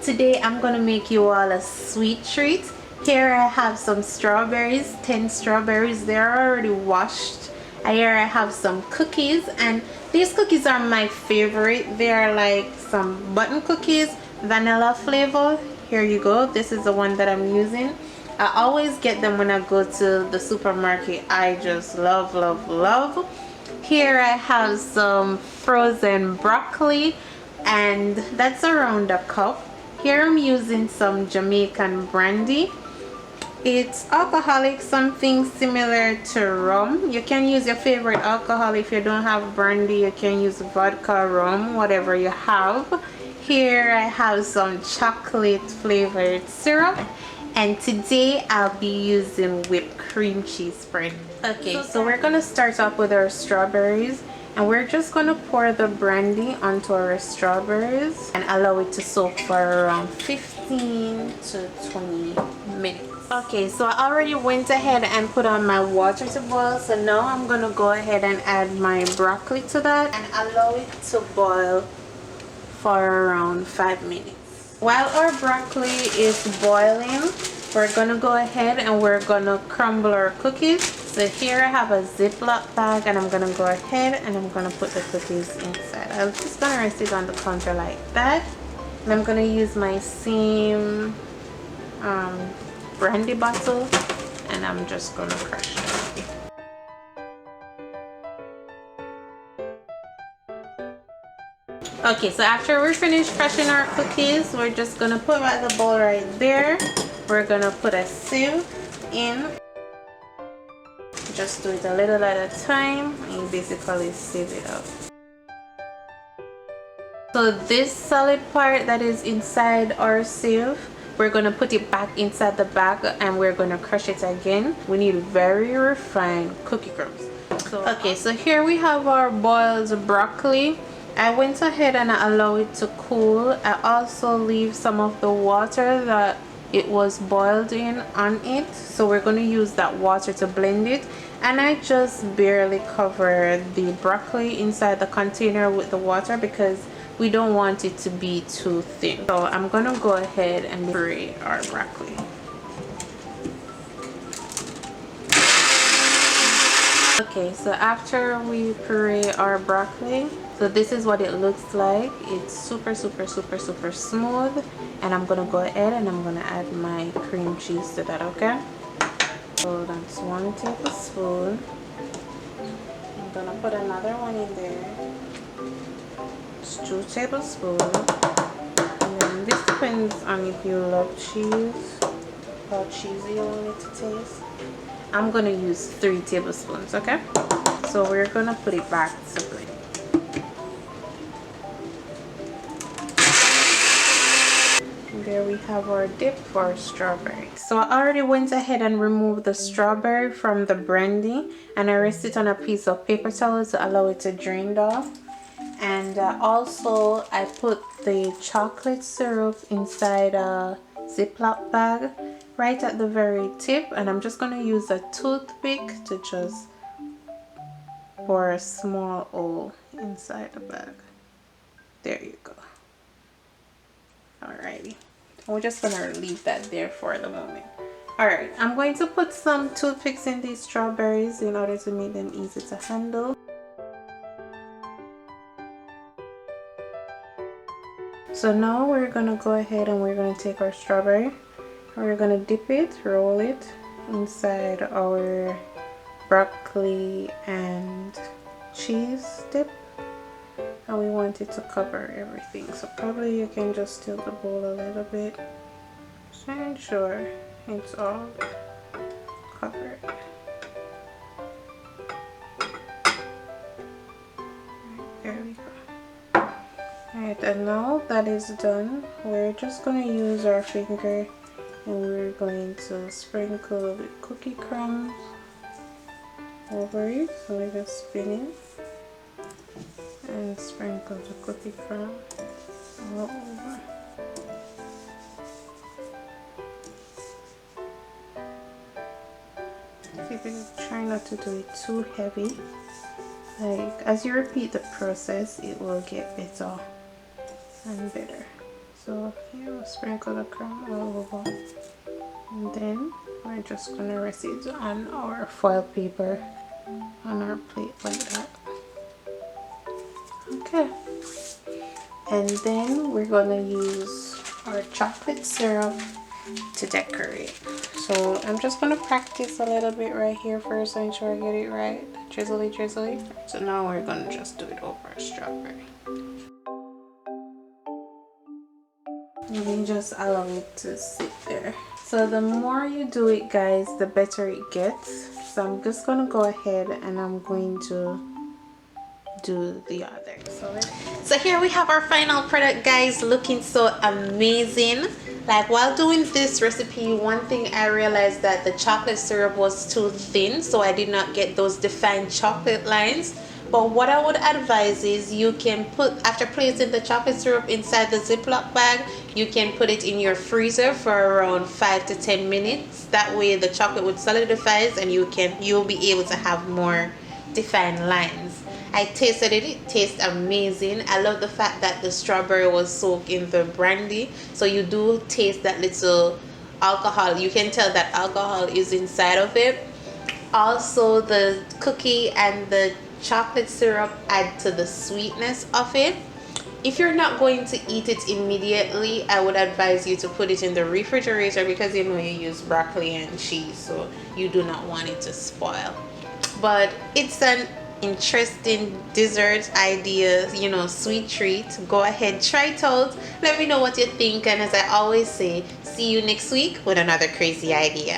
today I'm gonna make you all a sweet treat. Here I have some strawberries, 10 strawberries. They're already washed. Here I have some cookies, and these cookies are my favorite. They're like some button cookies, vanilla flavor. Here you go. This is the one that I'm using. I always get them when I go to the supermarket. I just love, love, love. Here I have some frozen broccoli, and that's around a cup. Here I'm using some Jamaican brandy. It's alcoholic, something similar to rum. You can use your favorite alcohol. If you don't have brandy, you can use vodka, rum, whatever you have. Here I have some chocolate flavored syrup, and today I'll be using whipped cream cheese spread. Okay, so we're gonna start off with our strawberries, and we're just gonna pour the brandy onto our strawberries and allow it to soak for around 15 to 20 minutes. Okay, so I already went ahead and put on my water to boil, so now I'm gonna go ahead and add my broccoli to that and allow it to boil for around 5 minutes. While our broccoli is boiling, we're gonna go ahead and we're gonna crumble our cookies. So here I have a Ziploc bag, and I'm gonna go ahead and I'm gonna put the cookies inside. I'm just gonna rest it on the counter like that, and I'm gonna use my same brandy bottle, and I'm just gonna crush it. Okay, so after we're finished crushing our cookies, we're just gonna put the bowl right there. We're gonna put a sieve in. Just do it a little at a time, and you basically sieve it up. So this solid part that is inside our sieve, we're gonna put it back inside the bag, and we're gonna crush it again. We need very refined cookie crumbs. Okay, so here we have our boiled broccoli. I went ahead and I allow it to cool. I also leave some of the water that it was boiled in on it, so we're going to use that water to blend it. And I just barely cover the broccoli inside the container with the water because we don't want it to be too thin. So I'm going to go ahead and puree our broccoli. Okay, so after we puree our broccoli, so this is what it looks like. It's super smooth, and I'm gonna go ahead and I'm gonna add my cream cheese to that. Okay, so that's 1 tablespoon. I'm gonna put another one in there. It's 2 tablespoons, and then this depends on if you love cheese, how cheesy you want it to taste. I'm gonna use 3 tablespoons. Okay, so we're gonna put it back to blend. There we have our dip for strawberries. So I already went ahead and removed the strawberry from the brandy, and I rest it on a piece of paper towel to allow it to drain off. And also I put the chocolate syrup inside a Ziploc bag right at the very tip, and I'm just going to use a toothpick to just pour a small hole inside the bag. There you go. Alrighty, we're just gonna leave that there for the moment. Alright, I'm going to put some toothpicks in these strawberries in order to make them easy to handle. So now we're gonna go ahead and we're gonna take our strawberry, we're gonna dip it, roll it inside our broccoli and cheese dip, and we want it to cover everything. So probably you can just tilt the bowl a little bit to ensure it's all covered. There we go. Alright, and now that is done, we're just going to use our finger and we're going to sprinkle the cookie crumbs over it. So we're just spinning and sprinkle the cookie crumb all over. Try not to do it too heavy. Like, as you repeat the process, it will get better and better. So here, sprinkle the crumb all over, and then we're just gonna rest it on our foil paper on our plate like that. Okay, and then we're gonna use our chocolate syrup to decorate. So I'm just gonna practice a little bit right here first and ensure I get it right. Drizzly drizzly. So now we're gonna just do it over a strawberry. And then just allow it to sit there. So the more you do it, guys, the better it gets. So I'm just gonna go ahead and I'm going to do the other. So here we have our final product, guys, looking so amazing. Like while doing this recipe, one thing I realized that the chocolate syrup was too thin, so I did not get those defined chocolate lines. But what I would advise is you can put, after placing the chocolate syrup inside the Ziploc bag, you can put it in your freezer for around 5 to 10 minutes. That way the chocolate would solidify and you'll be able to have more defined lines. I tasted it, it tastes amazing. I love the fact that the strawberry was soaked in the brandy, so you do taste that little alcohol. You can tell that alcohol is inside of it. Also, the cookie and the chocolate syrup add to the sweetness of it. If you're not going to eat it immediately, I would advise you to put it in the refrigerator, because you know you use broccoli and cheese, so you do not want it to spoil. But it's an interesting dessert idea, you know, sweet treat. Go ahead, try it out, let me know what you think, and as I always say, see you next week with another crazy idea.